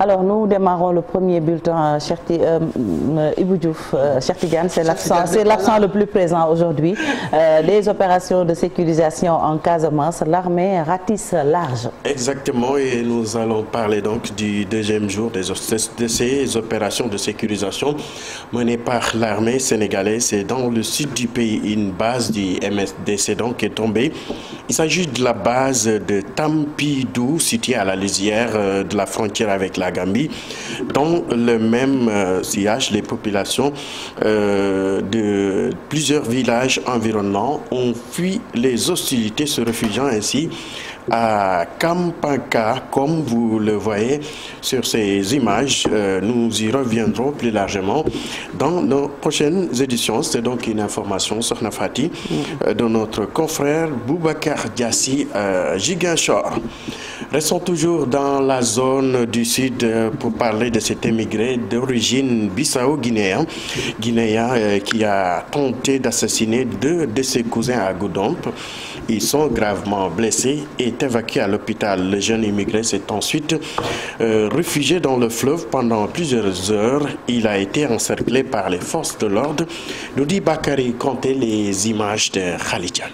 Alors nous démarrons le premier bulletin, Ibou Diouf, Cheikh Tidiane, c'est l'absent le plus présent aujourd'hui. Les opérations de sécurisation en Casamance, l'armée ratisse large. Exactement, et nous allons parler donc du deuxième jour de ces opérations de sécurisation menées par l'armée sénégalaise. C'est dans le sud du pays, une base du MSDC donc est tombée. Il s'agit de la base de Tampidou, située à la lisière de la frontière avec la Gambie. Dans le même sillage, les populations de plusieurs villages environnants ont fui les hostilités, se réfugiant ainsi à Kampanka, comme vous le voyez sur ces images. Nous y reviendrons plus largement dans nos prochaines éditions. C'est donc une information, Sokhna Fati, de notre confrère Boubacar Diassi, Ziguinchor. Restons toujours dans la zone du sud pour parler de cet émigré d'origine bissau-guinéen qui a tenté d'assassiner deux de ses cousins à Goudomp. Ils sont gravement blessés et est évacué à l'hôpital. Le jeune immigré s'est ensuite réfugié dans le fleuve pendant plusieurs heures. Il a été encerclé par les forces de l'ordre. Nous dit Bakary Conté, les images de Khalidiane.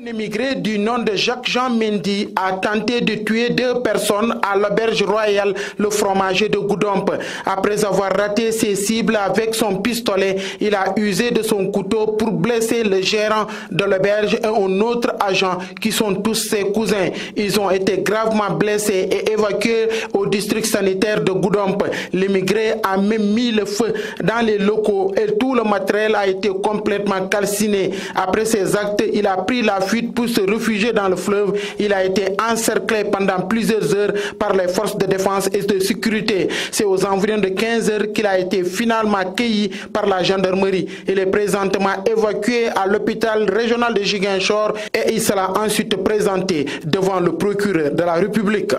Un immigré du nom de Jacques-Jean Mendy a tenté de tuer deux personnes à l'auberge royale Le Fromager de Goudomp. Après avoir raté ses cibles avec son pistolet, il a usé de son couteau pour blesser le gérant de l'auberge et un autre agent qui sont tous ses cousins. Ils ont été gravement blessés et évacués au district sanitaire de Goudomp. L'immigré a même mis le feu dans les locaux et tout le matériel a été complètement calciné. Après ces actes, il a pris la fuite pour se réfugier dans le fleuve. Il a été encerclé pendant plusieurs heures par les forces de défense et de sécurité. C'est aux environs de 15 heures qu'il a été finalement accueilli par la gendarmerie. Il est présentement évacué à l'hôpital régional de Ziguinchor et il sera ensuite présenté devant le procureur de la République.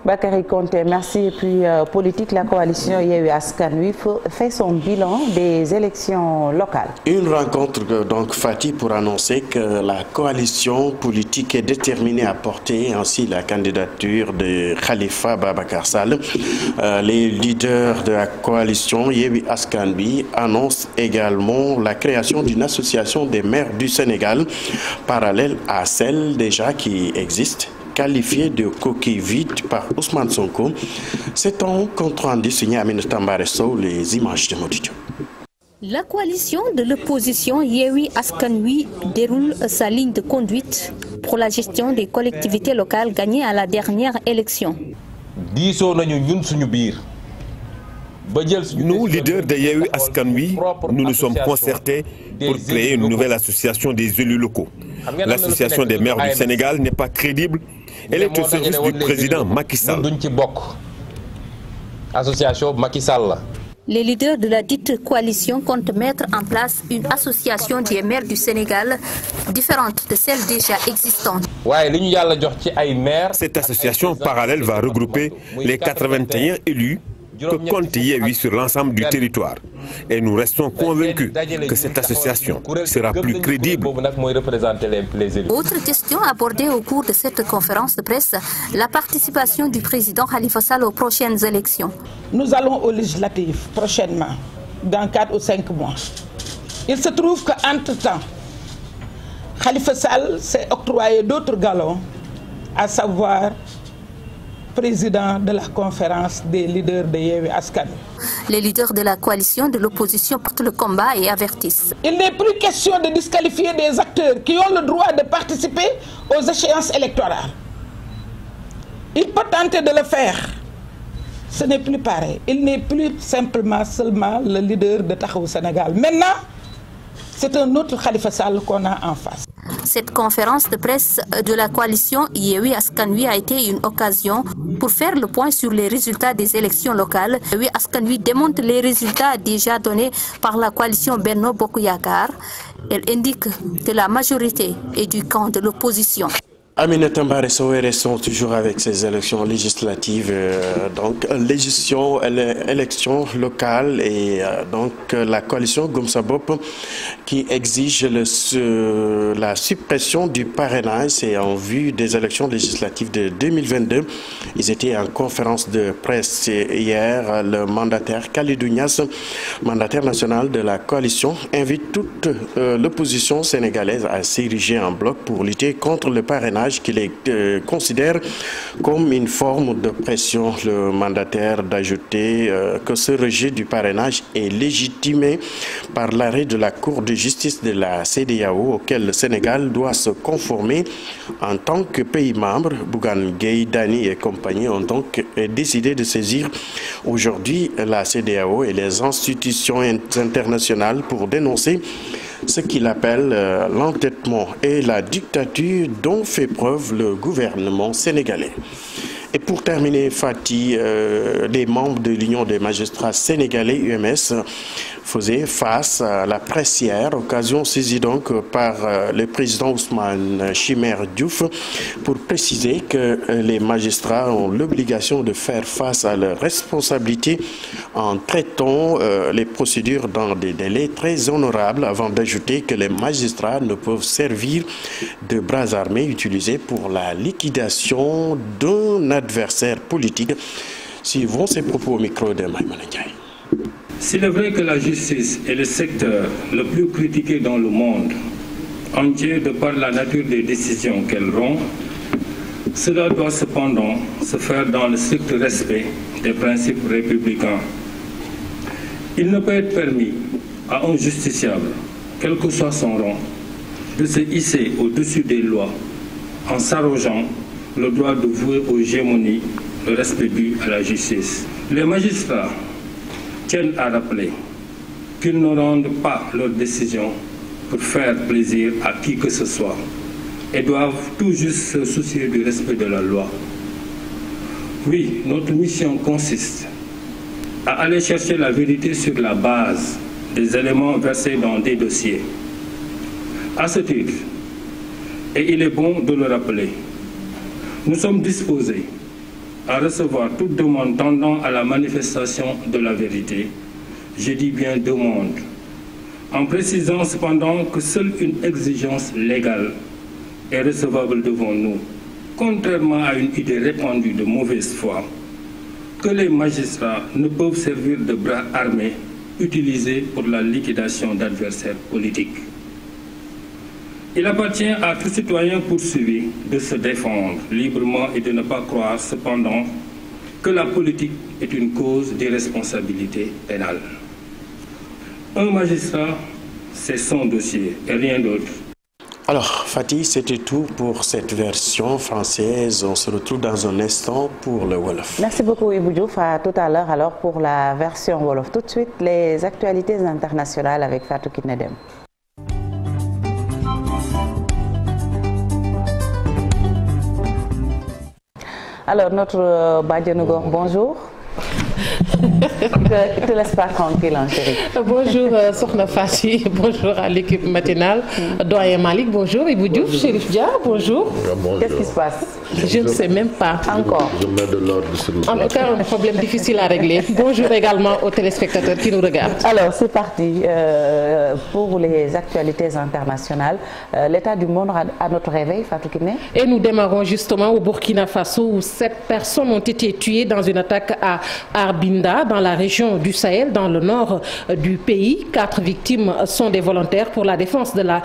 Bakary Conté, merci. Et puis politique, la coalition Yewwi Askan Wi fait son bilan des élections locales. Une rencontre donc Fati pour annoncer que la coalition politique est déterminée à porter ainsi la candidature de Khalifa Babakar Sall. Les leaders de la coalition Yewwi Askan Wi annoncent également la création d'une association des maires du Sénégal, parallèle à celle déjà qui existe, qualifié de coquille vide par Ousmane Sonko. C'est un compte rendu signé Aminata Mbaré Sow, les images de Modidio. La coalition de l'opposition Yewwi Askan Wi déroule sa ligne de conduite pour la gestion des collectivités locales gagnées à la dernière élection. Nous, leaders de Yewwi Askan Wi, nous nous sommes concertés pour créer une nouvelle association des élus locaux. L'association des maires du Sénégal n'est pas crédible. Elle est au service du président Macky Sall. Les leaders de la dite coalition comptent mettre en place une association des maires du Sénégal différente de celle déjà existante. Cette association parallèle va regrouper les 81 élus que compte Yewwi sur l'ensemble du territoire. Et nous restons convaincus que cette association sera plus crédible. Autre question abordée au cours de cette conférence de presse, la participation du président Khalifa Sall aux prochaines élections. Nous allons aux législatives prochainement, dans 4 ou 5 mois. Il se trouve qu'entre-temps, Khalifa Sall s'est octroyé d'autres galons, à savoir président de la conférence des leaders de Yewwi Askan Wi. Les leaders de la coalition de l'opposition portent le combat et avertissent. Il n'est plus question de disqualifier des acteurs qui ont le droit de participer aux échéances électorales. Il peut tenter de le faire. Ce n'est plus pareil. Il n'est plus seulement le leader de Taxawu Sénégal. Maintenant, c'est un autre Khalifa Sall qu'on a en face. Cette conférence de presse de la coalition Yewwi Askan Wi a été une occasion pour faire le point sur les résultats des élections locales. Yewwi Askan Wi démontre les résultats déjà donnés par la coalition Benno Bokk Yakaar. Elle indique que la majorité est du camp de l'opposition. Aminata Mbaré Sow, restons toujours avec ces élections législatives, élections locales et donc la coalition Gëm Sa Bopp qui exige la suppression du parrainage. C'est en vue des élections législatives de 2022. Ils étaient en conférence de presse hier. Le mandataire Khalidou Niasse, mandataire national de la coalition, invite toute l'opposition sénégalaise à s'ériger en bloc pour lutter contre le parrainage qu'il considère comme une forme de pression. Le mandataire d'ajouter que ce rejet du parrainage est légitimé par l'arrêt de la Cour de justice de la CEDEAO auquel le Sénégal doit se conformer en tant que pays membre. Bougane Gueye Dany et compagnie ont donc décidé de saisir aujourd'hui la CEDEAO et les institutions internationales pour dénoncer ce qu'il appelle l'entêtement et la dictature dont fait preuve le gouvernement sénégalais. Et pour terminer, Fatih, les membres de l'Union des magistrats sénégalais, UMS, faisaient face à la presse hier, occasion saisie donc par le président Ousmane Chimère Diouf pour préciser que les magistrats ont l'obligation de faire face à leurs responsabilités en traitant les procédures dans des délais très honorables, avant d'ajouter que les magistrats ne peuvent servir de bras armés utilisés pour la liquidation d'un adversaire politique. Suivons ces propos au micro de Maïmouna Ndiaye. S'il est vrai que la justice est le secteur le plus critiqué dans le monde entier de par la nature des décisions qu'elle rend, cela doit cependant se faire dans le strict respect des principes républicains. Il ne peut être permis à un justiciable, quel que soit son rang, de se hisser au-dessus des lois en s'arrogeant le droit de vouer aux gémonies le respect dû à la justice. Les magistrats tiennent à rappeler qu'ils ne rendent pas leurs décisions pour faire plaisir à qui que ce soit et doivent tout juste se soucier du respect de la loi. Oui, notre mission consiste à aller chercher la vérité sur la base des éléments versés dans des dossiers. À ce titre, et il est bon de le rappeler, nous sommes disposés à recevoir toute demande tendant à la manifestation de la vérité. Je dis bien demande, en précisant cependant que seule une exigence légale est recevable devant nous, contrairement à une idée répandue de mauvaise foi, que les magistrats ne peuvent servir de bras armés utilisés pour la liquidation d'adversaires politiques. Il appartient à tout citoyen poursuivi de se défendre librement et de ne pas croire cependant que la politique est une cause d'irresponsabilité pénale. Un magistrat, c'est son dossier et rien d'autre. Alors, Fatih, c'était tout pour cette version française. On se retrouve dans un instant pour le Wolof. Merci beaucoup, Ibou Diouf. À tout à l'heure, alors, pour la version Wolof. Tout de suite, les actualités internationales avec Fatou Kiné Deme. Alors, notre Badianougor, bonjour. Ne te laisse pas tranquille, hein, chérie. Bonjour, Sokhna Fassi. Bonjour à l'équipe matinale. Doyen Malik, bonjour. Ibou Diouf, Chérif Dia, bonjour. Qu'est-ce qui se passe? Je ne sais même pas. Encore. Je mets de l'ordre sur le En tout cas, un problème difficile à régler. Bonjour également aux téléspectateurs qui nous regardent. Alors, c'est parti pour les actualités internationales. L'état du monde à notre réveil, Fatou Kiné. Et nous démarrons justement au Burkina Faso où 7 personnes ont été tuées dans une attaque à Arbinda, dans la région du Sahel, dans le nord du pays. 4 victimes sont des volontaires pour la défense de la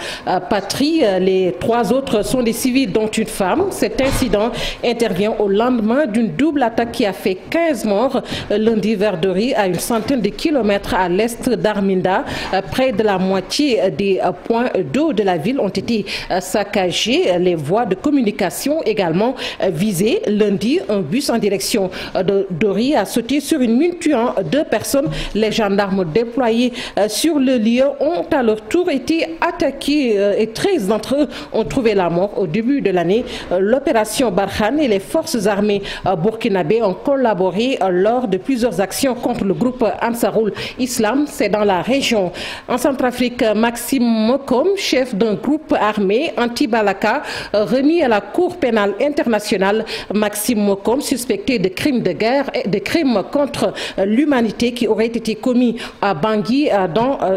patrie. Les 3 autres sont des civils, dont une femme. Cet incident intervient au lendemain d'une double attaque qui a fait 15 morts lundi vers Dori, à une centaine de kilomètres à l'est d'Arminda. Près de la moitié des points d'eau de la ville ont été saccagés. Les voies de communication également visées. Lundi, un bus en direction de Dori a sauté sur une mine, tuant 2 personnes. Les gendarmes déployés sur le lieu ont à leur tour été attaqués et 13 d'entre eux ont trouvé la mort au début de l'année. L'opération l'opération Barkhane et les forces armées burkinabées ont collaboré lors de plusieurs actions contre le groupe Ansarul Islam. C'est dans la région. En Centrafrique, Maxime Mokom, chef d'un groupe armé anti-Balaka, remis à la Cour pénale internationale. Maxime Mokom, suspecté de crimes de guerre et de crimes contre l'humanité qui auraient été commis à Bangui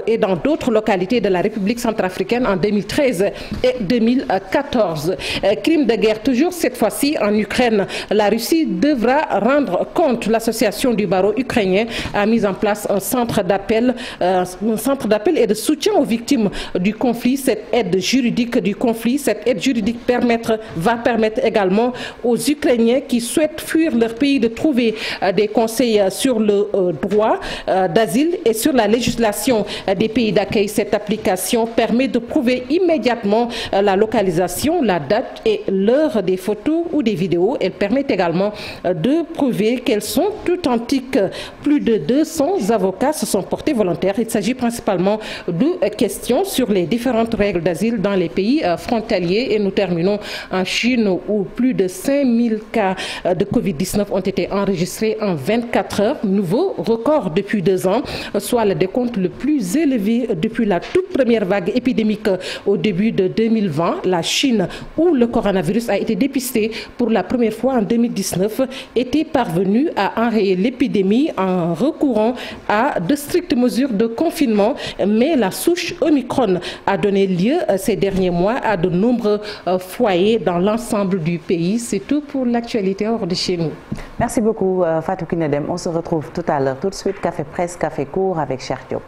et dans d'autres localités de la République centrafricaine en 2013 et 2014. Crimes de guerre toujours cette fois-ci en Ukraine. La Russie devra rendre compte. L'association du barreau ukrainien a mis en place un centre d'appel et de soutien aux victimes du conflit. Cette aide juridique du conflit, cette aide juridique va permettre également aux Ukrainiens qui souhaitent fuir leur pays de trouver des conseils sur le droit d'asile et sur la législation des pays d'accueil. Cette application permet de prouver immédiatement la localisation, la date et l'heure des photos ou des vidéos. Elle permet également de prouver qu'elles sont authentiques. Plus de 200 avocats se sont portés volontaires. Il s'agit principalement de questions sur les différentes règles d'asile dans les pays frontaliers. Et nous terminons en Chine où plus de 5000 cas de Covid-19 ont été enregistrés en 24 heures. Nouveau record depuis 2 ans, soit le décompte le plus élevé depuis la toute première vague épidémique au début de 2020. La Chine, où le coronavirus a été dépisté pour la première fois en 2019, était parvenue à enrayer l'épidémie en recourant à de strictes mesures de confinement. Mais la souche Omicron a donné lieu ces derniers mois à de nombreux foyers dans l'ensemble du pays. C'est tout pour l'actualité hors de chez nous. Merci beaucoup Fatou Kinedem. On se retrouve tout à l'heure. Tout de suite, Café Presse, Café Court avec Cheikh Diop.